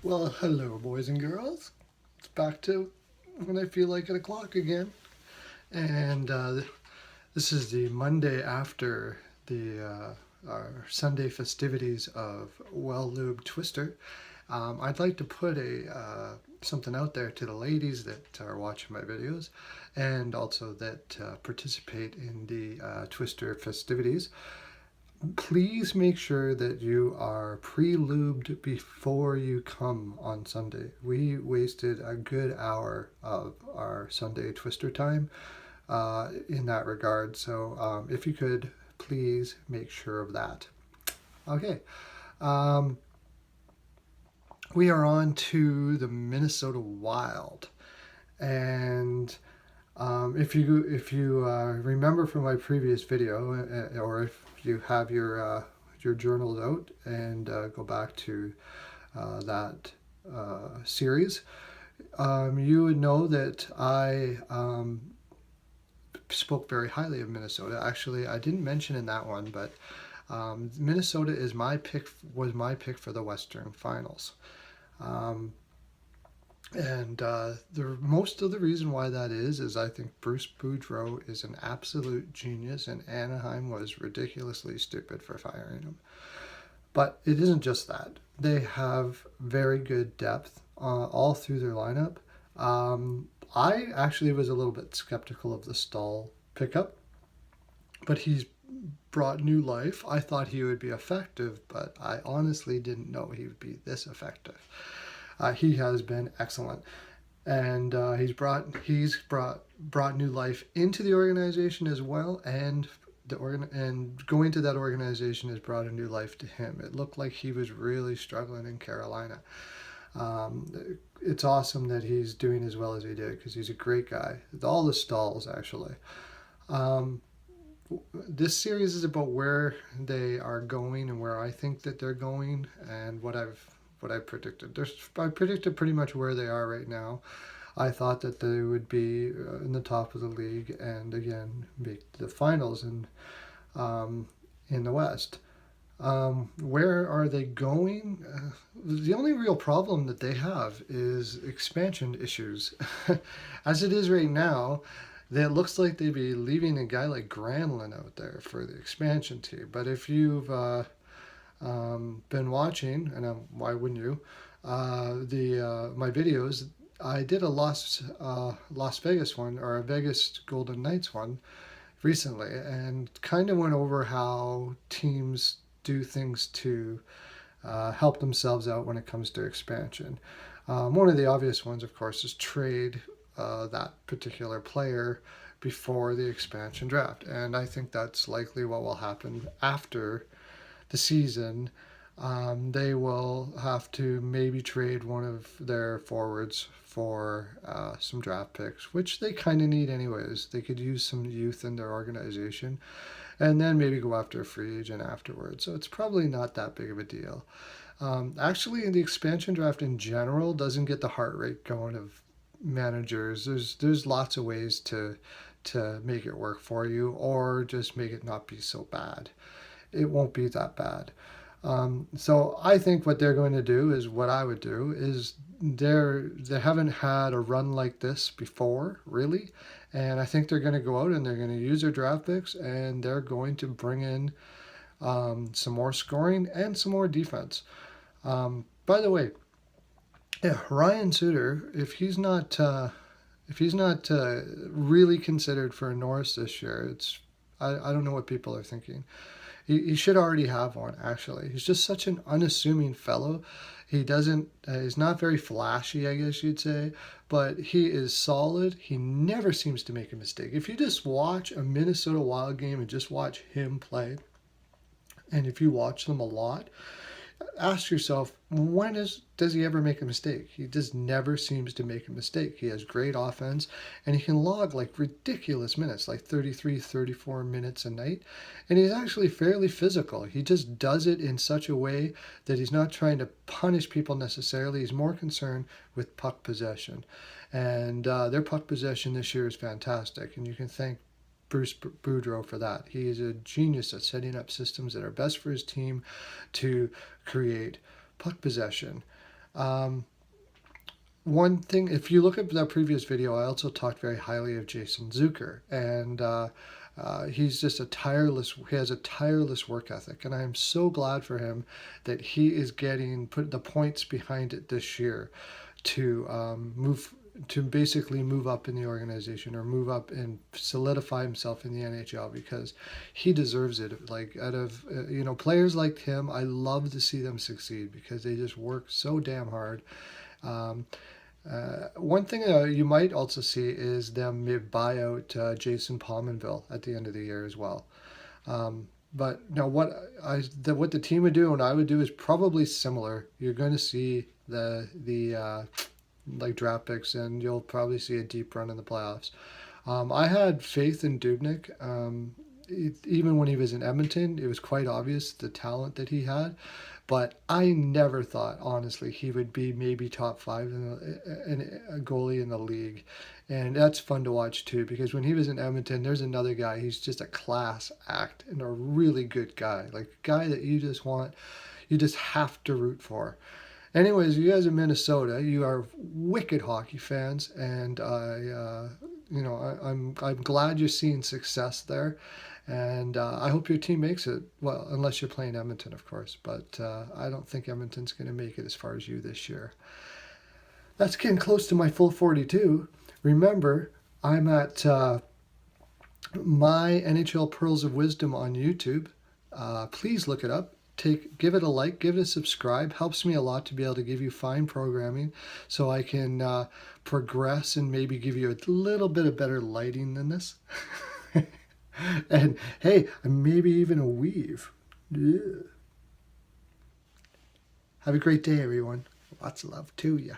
Well, hello, boys and girls. It's back to when I feel like at o'clock again. And this is the Monday after our Sunday festivities of Well Lubed Twister. I'd like to put something out there to the ladies that are watching my videos and also that participate in the Twister festivities. Please make sure that you are pre-lubed before you come on Sunday. We wasted a good hour of our Sunday Twister time in that regard. So if you could, please make sure of that. Okay. We are on to the Minnesota Wild. And if you remember from my previous video, or if you have your journals out and go back to that series, you would know that I spoke very highly of Minnesota. Actually, I didn't mention in that one, but Minnesota was my pick for the Western Finals. Most of the reason why that is I think Bruce Boudreaux is an absolute genius, and Anaheim was ridiculously stupid for firing him. But it isn't just that. They have very good depth all through their lineup. I actually was a little bit skeptical of the Stahl pickup, but he's brought new life. I thought he would be effective, but I honestly didn't know he would be this effective. He has been excellent, and he's brought new life into the organization as well, and going to that organization has brought a new life to him. It looked like he was really struggling in Carolina. It's awesome that he's doing as well as he did, because he's a great guy. All the Stahls, actually. This series is about where they are going and where I think that they're going, and what I predicted. I predicted pretty much where they are right now. I thought that they would be in the top of the league and again make the finals in the West. Where are they going? The only real problem that they have is expansion issues. As it is right now, it looks like they'd be leaving a guy like Granlund out there for the expansion team. But if you've been watching, and why wouldn't you, my videos, I did a Las Vegas one, or a Vegas Golden Knights one recently, and kind of went over how teams do things to help themselves out when it comes to expansion. One of the obvious ones, of course, is trade that particular player before the expansion draft, and I think that's likely what will happen after the season. They will have to maybe trade one of their forwards for some draft picks, which they kind of need anyways. They could use some youth in their organization, and then maybe go after a free agent afterwards. So it's probably not that big of a deal. Actually, the expansion draft in general doesn't get the heart rate going of managers. There's lots of ways to make it work for you, or just make it not be so bad. It won't be that bad. So I think what they're going to do is what I would do is they haven't had a run like this before, really, and I think they're going to go out and they're going to use their draft picks, and they're going to bring in some more scoring and some more defense. By the way, yeah, Ryan Suter, if he's not really considered for a Norris this year, I don't know what people are thinking. He should already have one, actually. He's just such an unassuming fellow. He's not very flashy, I guess you'd say, but he is solid. He never seems to make a mistake. If you just watch a Minnesota Wild game and just watch him play, and if you watch them a lot, ask yourself, does he ever make a mistake? He just never seems to make a mistake. He has great offense, and he can log like ridiculous minutes, like 33, 34 minutes a night, and he's actually fairly physical. He just does it in such a way that he's not trying to punish people necessarily. He's more concerned with puck possession, and their puck possession this year is fantastic, and you can thank Bruce Boudreaux for that. He is a genius at setting up systems that are best for his team to create puck possession. Um, One thing, if you look at that previous video, I also talked very highly of Jason Zucker, and he's just he has a tireless work ethic, and I am so glad for him that he is getting put the points behind it this year to to basically move up in the organization or move up and solidify himself in the NHL because he deserves it. Like out of players like him, I love to see them succeed because they just work so damn hard. Um, One thing you might also see is them buy out Jason Pominville at the end of the year as well. But now, what the team would do and I would do is probably similar. You're going to see the like draft picks, and you'll probably see a deep run in the playoffs. I had faith in Dubnik. Even when he was in Edmonton, it was quite obvious the talent that he had. But I never thought, honestly, he would be maybe top five in a goalie in the league. And that's fun to watch too, because when he was in Edmonton, there's another guy. He's just a class act and a really good guy. Like a guy that you just have to root for. Anyways, you guys in Minnesota, you are wicked hockey fans, and I'm glad you're seeing success there, and I hope your team makes it. Well, unless you're playing Edmonton, of course, but I don't think Edmonton's going to make it as far as you this year. That's getting close to my full 42. Remember, I'm at my NHL Pearls of Wisdom on YouTube. Please look it up. Give it a like, give it a subscribe. Helps me a lot to be able to give you fine programming so I can progress and maybe give you a little bit of better lighting than this. And hey, maybe even a weave. Yeah. Have a great day, everyone. Lots of love to you.